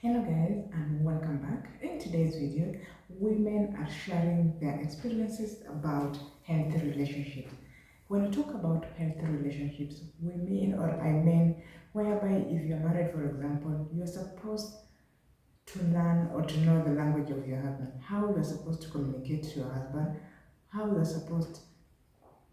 Hello guys and welcome back. In today's video, women are sharing their experiences about healthy relationships. When we talk about healthy relationships, we mean or I mean whereby if you're married, for example, you're supposed to learn or to know the language of your husband, how you're supposed to communicate to your husband, how you're supposed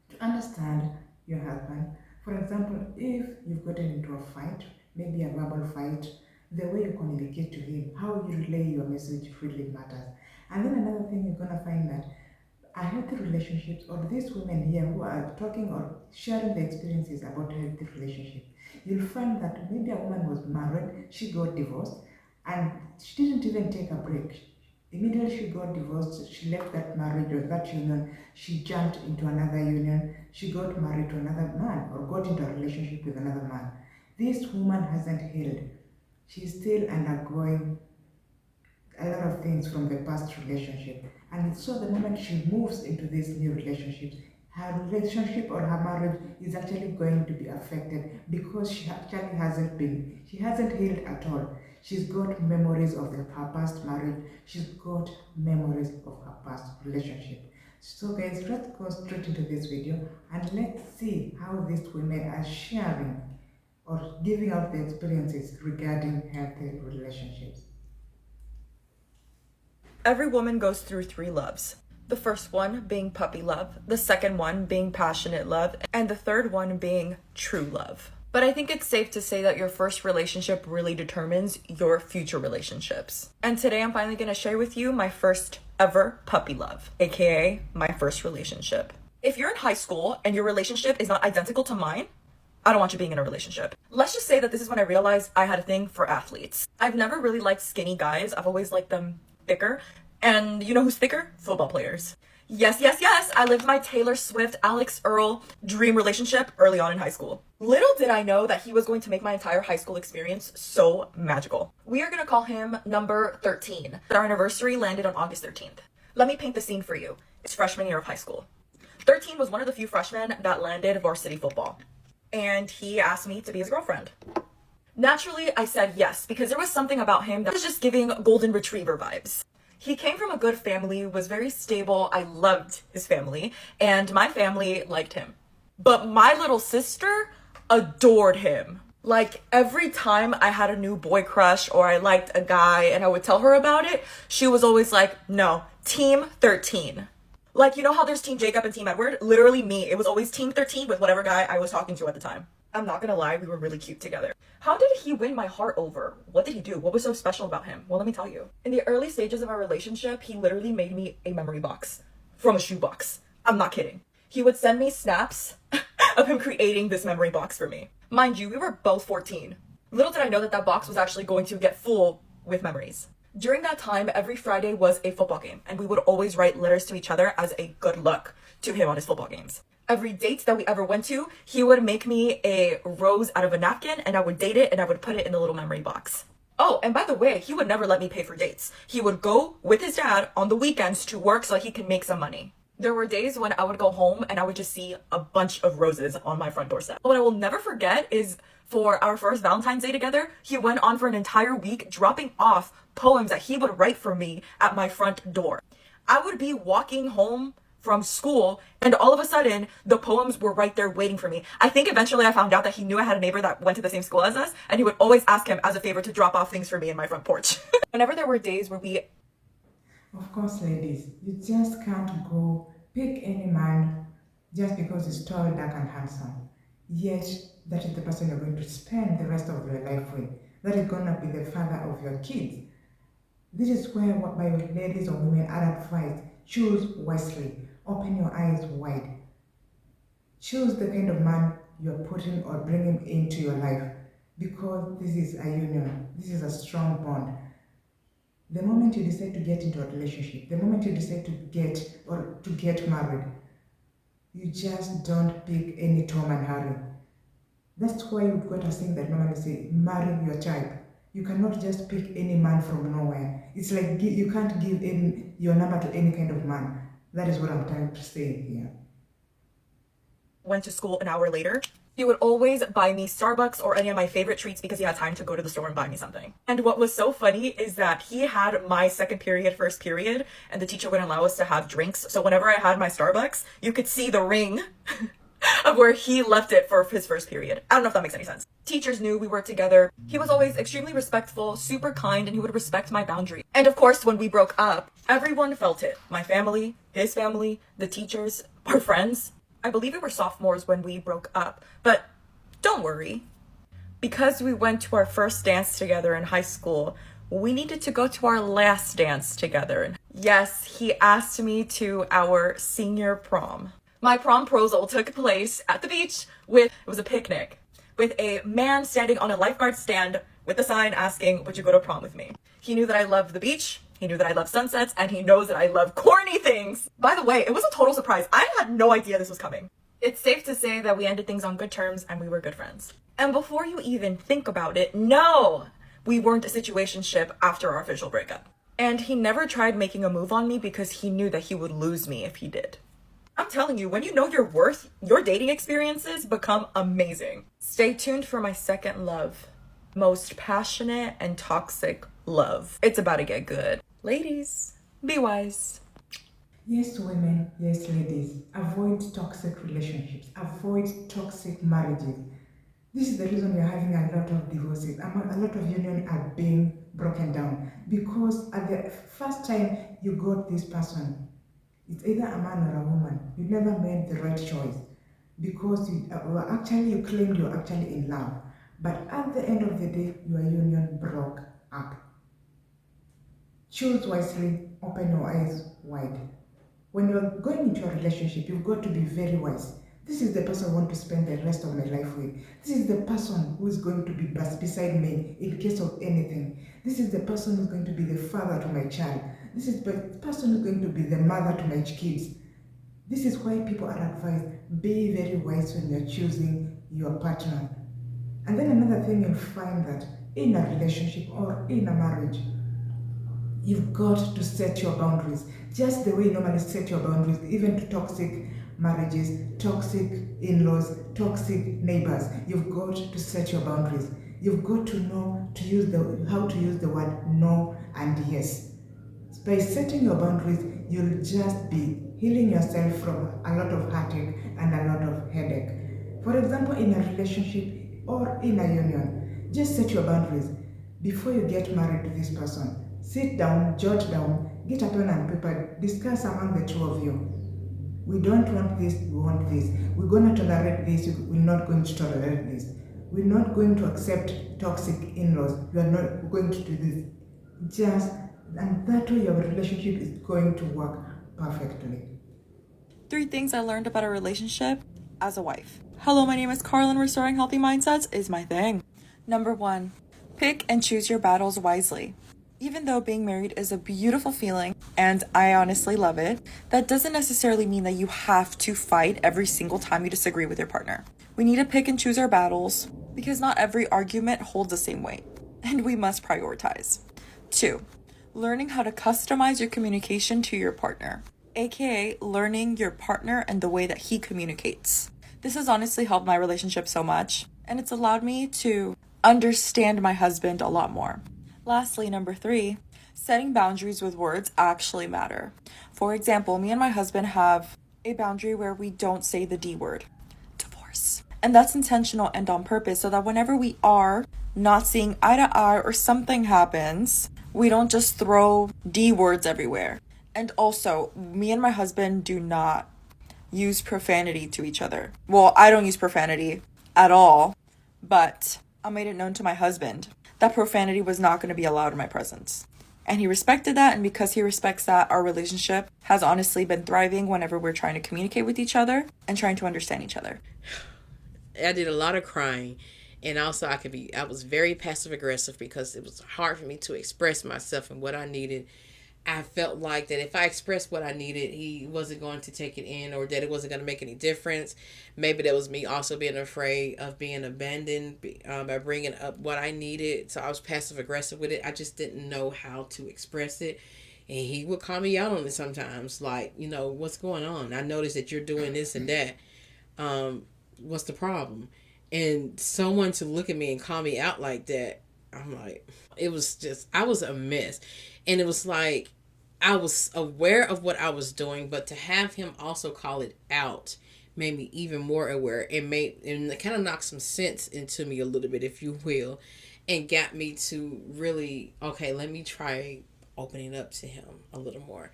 to understand your husband. For example, if you've gotten into a fight, maybe a verbal fight, the way you communicate to him, how you relay your message really matters. And then another thing you're gonna find that a healthy relationships or these women here who are talking or sharing their experiences about healthy relationships, you'll find that maybe a woman was married, she got divorced, and she didn't even take a break. Immediately she got divorced, she left that marriage or that union, she jumped into another union, she got married to another man or got into a relationship with another man. This woman hasn't healed. She's still undergoing a lot of things from the past relationship. And so the moment she moves into these new relationships, her relationship or her marriage is actually going to be affected because she hasn't healed at all. She's got memories of her past marriage, she's got memories of her past relationship. So guys, let's go straight into this video and let's see how these women are sharing or giving out their experiences regarding healthy relationships. Every woman goes through three loves. The first one being puppy love, the second one being passionate love, and the third one being true love. But I think it's safe to say that your first relationship really determines your future relationships. And today I'm finally gonna share with you my first ever puppy love, aka my first relationship. If you're in high school and your relationship is not identical to mine, I don't want you being in a relationship. Let's just say that this is when I realized I had a thing for athletes. I've never really liked skinny guys. I've always liked them thicker. And you know who's thicker? Football players. Yes. I lived my Taylor Swift, Alex Earl dream relationship early on in high school. Little did I know that he was going to make my entire high school experience so magical. We are going to call him number 13. Our anniversary landed on August 13th. Let me paint the scene for you. It's freshman year of high school. 13 was one of the few freshmen that landed varsity football. And he asked me to be his girlfriend. Naturally, I said yes, because there was something about him that was just giving golden retriever vibes. He came from a good family, was very stable. I loved his family, and my family liked him. But my little sister adored him. Like, every time I had a new boy crush or I liked a guy and I would tell her about it, she was always like, no, team 13. Like, you know how there's Team Jacob and Team Edward? Literally me. It was always Team 13 with whatever guy I was talking to at the time. I'm not gonna lie, we were really cute together. How did he win my heart over? What did he do? What was so special about him? Well, let me tell you. In the early stages of our relationship, he literally made me a memory box from a shoebox. I'm not kidding. He would send me snaps of him creating this memory box for me. Mind you, we were both 14. Little did I know that that box was actually going to get full with memories. During that time, every Friday was a football game, and we would always write letters to each other as a good luck to him on his football games. Every date that we ever went to, he would make me a rose out of a napkin, and I would date it, and I would put it in the little memory box. Oh, and by the way, he would never let me pay for dates. He would go with his dad on the weekends to work so he can make some money. There were days when I would go home and I would just see a bunch of roses on my front doorstep. What I will never forget is for our first Valentine's Day together, he went on for an entire week dropping off poems that he would write for me at my front door. I would be walking home from school and all of a sudden the poems were right there waiting for me. I think eventually I found out that he knew I had a neighbor that went to the same school as us, and he would always ask him as a favor to drop off things for me in my front porch. Whenever there were days where we Of course, ladies, you just can't go pick any man just because he's tall, dark, and handsome. Yet, that is the person you're going to spend the rest of your life with. That is going to be the father of your kids. This is where, what by ladies or women are advised, choose wisely, open your eyes wide. Choose the kind of man you're putting or bringing into your life, because this is a union, this is a strong bond. The moment you decide to get into a relationship, the moment you decide to get married, you just don't pick any Tom and Harry. That's why you've got a saying that normally say, marry your child. You cannot just pick any man from nowhere. It's like you can't give your number to any kind of man. That is what I'm trying to say here. went to school an hour later, He would always buy me Starbucks or any of my favorite treats because he had time to go to the store and buy me something. And what was so funny is that he had my second period, first period, and the teacher wouldn't allow us to have drinks. So whenever I had my Starbucks, you could see the ring of where he left it for his first period. I don't know if that makes any sense. Teachers knew we were together. He was always extremely respectful, super kind, and he would respect my boundary. And of course, when we broke up, everyone felt it. My family, his family, the teachers, our friends. I believe we were sophomores when we broke up, but don't worry. Because we went to our first dance together in high school, we needed to go to our last dance together. Yes, he asked me to our senior prom. My prom proposal took place at the beach it was a picnic, with a man standing on a lifeguard stand with a sign asking, would you go to prom with me? He knew that I loved the beach, he knew that I love sunsets, and he knows that I love corny things. By the way, it was a total surprise. I had no idea this was coming. It's safe to say that we ended things on good terms and we were good friends. And before you even think about it, no, we weren't a situationship after our official breakup. And he never tried making a move on me because he knew that he would lose me if he did. I'm telling you, when you know your worth, your dating experiences become amazing. Stay tuned for my second love. Most passionate and toxic love. It's about to get good. Ladies, be wise. Yes, women, yes, ladies, avoid toxic relationships, avoid toxic marriages. This is the reason we're having a lot of divorces. A lot of unions are being broken down because at the first time you got this person, it's either a man or a woman. You never made the right choice because you claimed you're actually in love. But at the end of the day, your union broke up. Choose wisely, open your eyes wide. When you're going into a relationship, you've got to be very wise. This is the person I want to spend the rest of my life with. This is the person who is going to be beside me in case of anything. This is the person who's going to be the father to my child. This is the person who's going to be the mother to my kids. This is why people are advised, be very wise when you're choosing your partner. And then another thing, you'll find that in a relationship or in a marriage, you've got to set your boundaries. Just the way you normally set your boundaries, even to toxic marriages, toxic in-laws, toxic neighbors. You've got to set your boundaries. You've got to know how to use the word no and yes. By setting your boundaries, you'll just be healing yourself from a lot of heartache and a lot of headache. For example, in a relationship or in a union, just set your boundaries. Before you get married to this person, sit down, jot down, get a pen and paper, discuss among the two of you. We don't want this, we want this. We're going to tolerate this, we're not going to tolerate this. We're not going to accept toxic in-laws. We are not going to do this. And that way your relationship is going to work perfectly. 3 things I learned about a relationship as a wife. Hello, my name is Carlin. Restoring healthy mindsets is my thing. Number 1, pick and choose your battles wisely. Even though being married is a beautiful feeling, and I honestly love it, that doesn't necessarily mean that you have to fight every single time you disagree with your partner. We need to pick and choose our battles because not every argument holds the same weight, and we must prioritize. 2, learning how to customize your communication to your partner, aka learning your partner and the way that he communicates. This has honestly helped my relationship so much, and it's allowed me to understand my husband a lot more. Lastly, number 3, setting boundaries with words actually matter. For example, me and my husband have a boundary where we don't say the D word, divorce. And that's intentional and on purpose so that whenever we are not seeing eye to eye or something happens, we don't just throw D words everywhere. And also, me and my husband do not use profanity to each other. Well, I don't use profanity at all, but I made it known to my husband that profanity was not going to be allowed in my presence. And he respected that, and because he respects that, our relationship has honestly been thriving whenever we're trying to communicate with each other and trying to understand each other. I did a lot of crying, and also I was very passive aggressive because it was hard for me to express myself and what I needed. I felt like that if I expressed what I needed, he wasn't going to take it in, or that it wasn't going to make any difference. Maybe that was me also being afraid of being abandoned by bringing up what I needed. So I was passive aggressive with it. I just didn't know how to express it. And he would call me out on it sometimes, like, what's going on? I noticed that you're doing this and that. What's the problem? And someone to look at me and call me out like that, I'm like, it was just, I was a mess. And it was like, I was aware of what I was doing, but to have him also call it out made me even more aware. And it kind of knocked some sense into me a little bit, if you will, and got me to really, okay, let me try opening up to him a little more.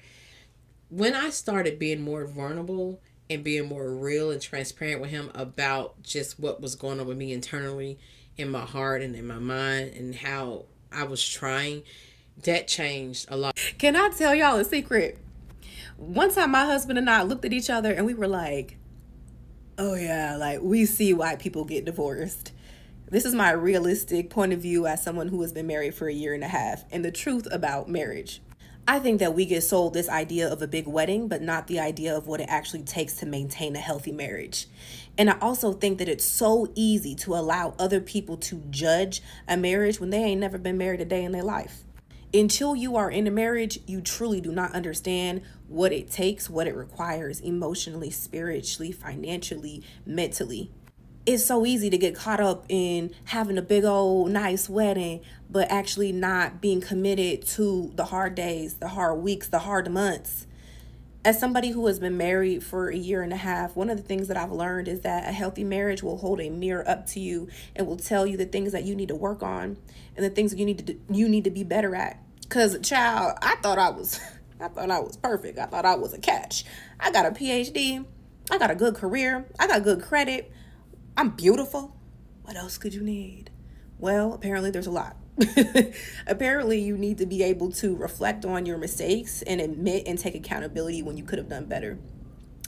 When I started being more vulnerable and being more real and transparent with him about just what was going on with me internally in my heart and in my mind and how I was trying, that changed a lot. Can I tell y'all a secret? One time my husband and I looked at each other and we were like, oh yeah, like we see why people get divorced. This is my realistic point of view as someone who has been married for a year and a half, and the truth about marriage. I think that we get sold this idea of a big wedding, but not the idea of what it actually takes to maintain a healthy marriage. And I also think that it's so easy to allow other people to judge a marriage when they ain't never been married a day in their life. Until you are in a marriage, you truly do not understand what it takes, what it requires emotionally, spiritually, financially, mentally. It's so easy to get caught up in having a big old nice wedding, but actually not being committed to the hard days, the hard weeks, the hard months. As somebody who has been married for a year and a half, one of the things that I've learned is that a healthy marriage will hold a mirror up to you and will tell you the things that you need to work on and the things that you need to be better at. Cause child, I thought I was perfect. I thought I was a catch. I got a PhD. I got a good career. I got good credit. I'm beautiful. What else could you need? Well, apparently there's a lot. Apparently you need to be able to reflect on your mistakes and admit and take accountability when you could have done better.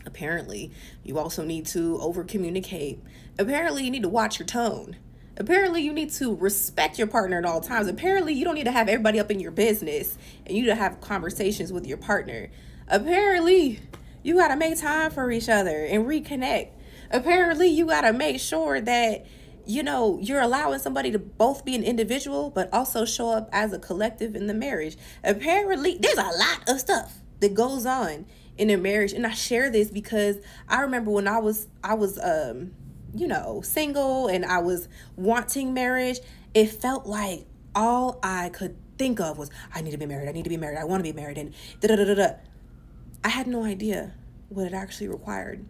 Apparently you also need to over communicate. Apparently you need to watch your tone. Apparently you need to respect your partner at all times. Apparently you don't need to have everybody up in your business, and you need to have conversations with your partner. Apparently you got to make time for each other and reconnect. Apparently you got to make sure that, you know, you're allowing somebody to both be an individual, but also show up as a collective in the marriage. Apparently there's a lot of stuff that goes on in a marriage. And I share this because I remember when I was single and I was wanting marriage, it felt like all I could think of was, I need to be married. I need to be married. I want to be married. And da-da-da-da-da. I had no idea what it actually required.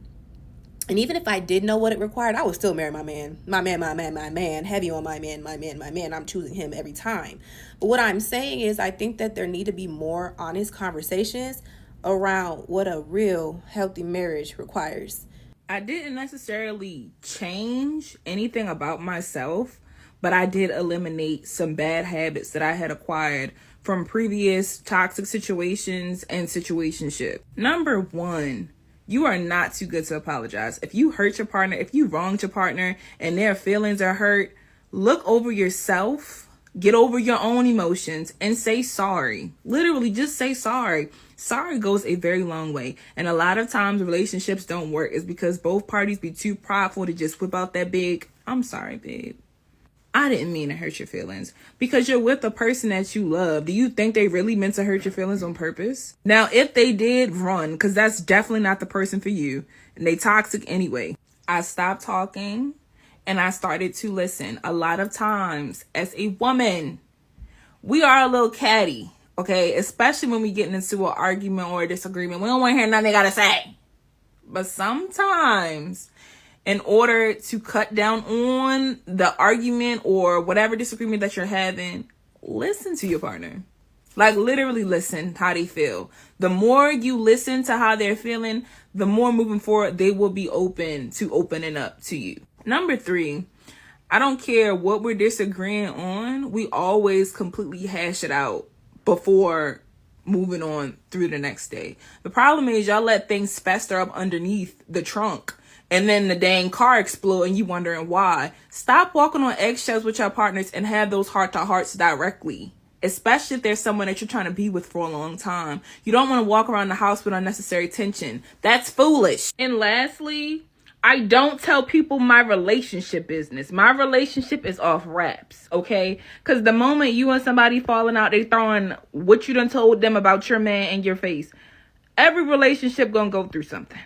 And even if I did know what it required, I would still marry my man, heavy on my man. I'm choosing him every time. But what I'm saying is, I think that there need to be more honest conversations around what a real healthy marriage requires. I didn't necessarily change anything about myself, but I did eliminate some bad habits that I had acquired from previous toxic situations and situationship. Number 1, you are not too good to apologize. If you hurt your partner, if you wronged your partner and their feelings are hurt, look over yourself, get over your own emotions, and say sorry. Literally, just say sorry. Sorry goes a very long way. And a lot of times relationships don't work is because both parties be too prideful to just whip out that big, I'm sorry, babe. I didn't mean to hurt your feelings. Because you're with a person that you love. Do you think they really meant to hurt your feelings on purpose? Now, if they did, run, because that's definitely not the person for you. And they toxic anyway. I stopped talking and I started to listen. A lot of times, as a woman, we are a little catty, okay? Especially when we get into an argument or a disagreement. We don't want to hear nothing they got to say. But sometimes, in order to cut down on the argument or whatever disagreement that you're having, listen to your partner. Like, literally listen how they feel. The more you listen to how they're feeling, the more moving forward they will be open to opening up to you. Number 3, I don't care what we're disagreeing on. We always completely hash it out before moving on through the next day. The problem is y'all let things fester up underneath the trunk. And then the dang car explode and you wondering why. Stop walking on eggshells with your partners and have those heart-to-hearts directly. Especially if there's someone that you're trying to be with for a long time. You don't want to walk around the house with unnecessary tension. That's foolish. And lastly, I don't tell people my relationship business. My relationship is off wraps, okay? Because the moment you and somebody falling out, they throwing what you done told them about your man in your face. Every relationship gonna go through something.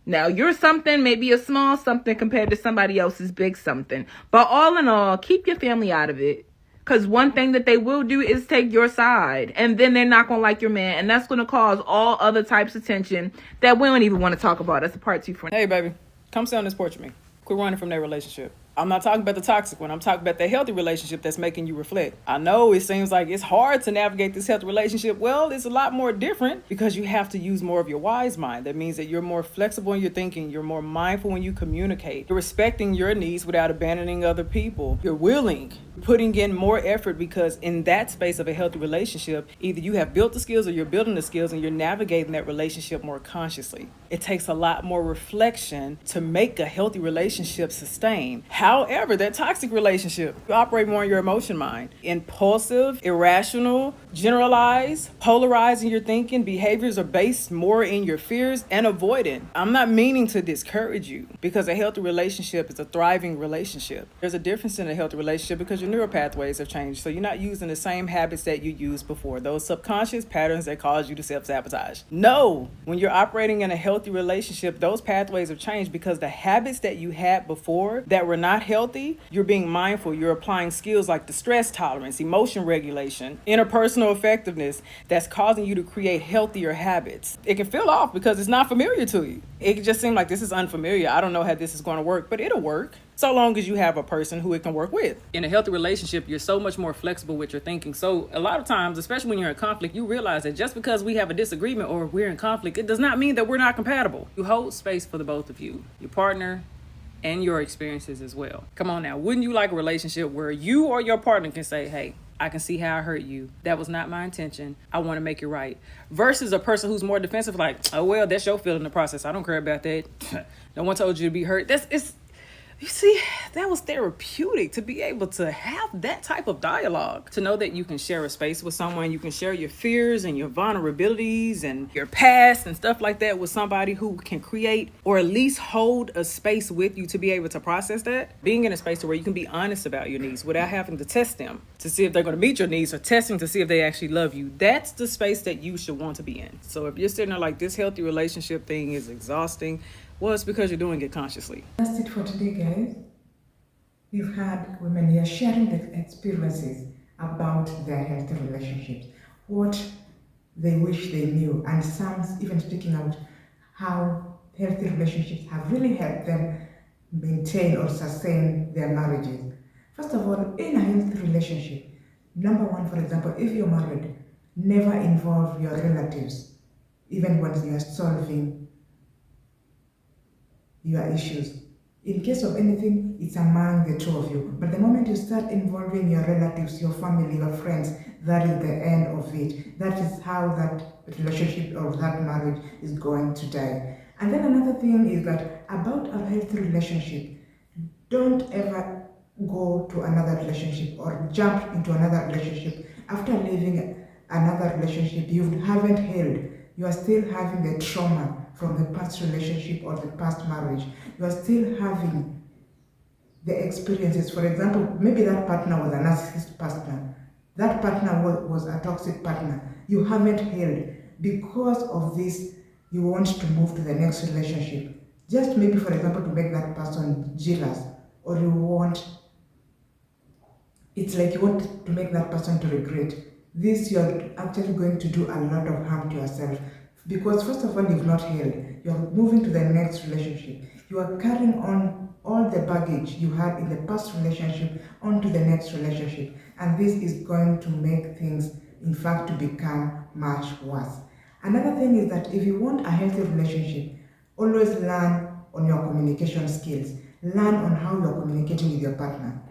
Now, you're something, maybe a small something compared to somebody else's big something. But all in all, keep your family out of it. Because one thing that they will do is take your side. And then they're not going to like your man. And that's going to cause all other types of tension that we don't even want to talk about. That's a part 2 for Hey, baby, come sit on this porch with me. Quit running from that relationship. I'm not talking about the toxic one. I'm talking about the healthy relationship that's making you reflect. I know it seems like it's hard to navigate this healthy relationship. Well, it's a lot more different because you have to use more of your wise mind. That means that you're more flexible in your thinking. You're more mindful when you communicate. You're respecting your needs without abandoning other people. You're willing, putting in more effort, because in that space of a healthy relationship, either you have built the skills or you're building the skills and you're navigating that relationship more consciously. It takes a lot more reflection to make a healthy relationship sustain. However, that toxic relationship, you operate more in your emotion mind. Impulsive, irrational, generalized, polarized in your thinking. Behaviors are based more in your fears and avoidant. I'm not meaning to discourage you, because a healthy relationship is a thriving relationship. There's a difference in a healthy relationship because your neural pathways have changed. So you're not using the same habits that you used before. Those subconscious patterns that cause you to self-sabotage. No, when you're operating in a healthy relationship, those pathways have changed because the habits that you had before that were not healthy, you're being mindful. You're applying skills like the stress tolerance, emotion regulation, interpersonal effectiveness that's causing you to create healthier habits. It can feel off because it's not familiar to you. It can just seem like this is unfamiliar. I don't know how this is going to work, but it'll work. So long as you have a person who it can work with. In a healthy relationship, you're so much more flexible with your thinking. So a lot of times, especially when you're in conflict, you realize that just because we have a disagreement or we're in conflict, it does not mean that we're not compatible. You hold space for the both of you, your partner, and your experiences as well. Come on now, wouldn't you like a relationship where you or your partner can say, hey, I can see how I hurt you. That was not my intention. I want to make it right. Versus a person who's more defensive, like, oh, well, that's your feeling in the process. I don't care about that. No one told you to be hurt. You see, that was therapeutic to be able to have that type of dialogue, to know that you can share a space with someone, you can share your fears and your vulnerabilities and your past and stuff like that with somebody who can create or at least hold a space with you to be able to process that. Being in a space where you can be honest about your needs without having to test them to see if they're going to meet your needs, or testing to see if they actually love you. That's the space that you should want to be in. So if you're sitting there like, this healthy relationship thing is exhausting, well, it's because you're doing it consciously. That's it for today, guys. We've had women here sharing their experiences about their healthy relationships, what they wish they knew, and some even speaking out how healthy relationships have really helped them maintain or sustain their marriages. First of all, in a healthy relationship, number one, for example, if you're married, never involve your relatives, even when you're solving your issues. In case of anything, it's among the two of you. But the moment you start involving your relatives, your family, your friends, that is the end of it. That is how that relationship or that marriage is going to die. And then another thing is that about a healthy relationship, don't ever go to another relationship or jump into another relationship after leaving another relationship you haven't healed. You are still having the trauma from the past relationship or the past marriage. You are still having the experiences. For example, maybe that partner was a narcissist partner. That partner was a toxic partner. You haven't healed. Because of this, you want to move to the next relationship. Just maybe, for example, to make that person jealous. Or it's like you want to make that person to regret. This, you're actually going to do a lot of harm to yourself. Because first of all, you've not healed. You're moving to the next relationship. You are carrying on all the baggage you had in the past relationship onto the next relationship. And this is going to make things, in fact, to become much worse. Another thing is that if you want a healthy relationship, always learn on your communication skills. Learn on how you're communicating with your partner.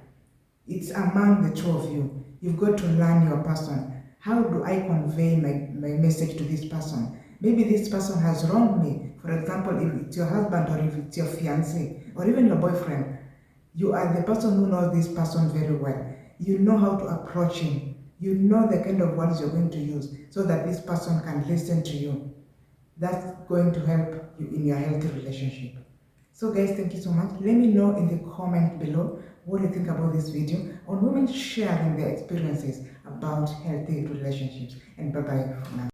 It's among the two of you. You've got to learn your person. How do I convey my message to this person? Maybe this person has wronged me. For example, if it's your husband or if it's your fiancé or even your boyfriend, you are the person who knows this person very well. You know how to approach him. You know the kind of words you're going to use so that this person can listen to you. That's going to help you in your healthy relationship. So guys, thank you so much. Let me know in the comment below what you think about this video on women sharing their experiences about healthy relationships. And bye-bye for now.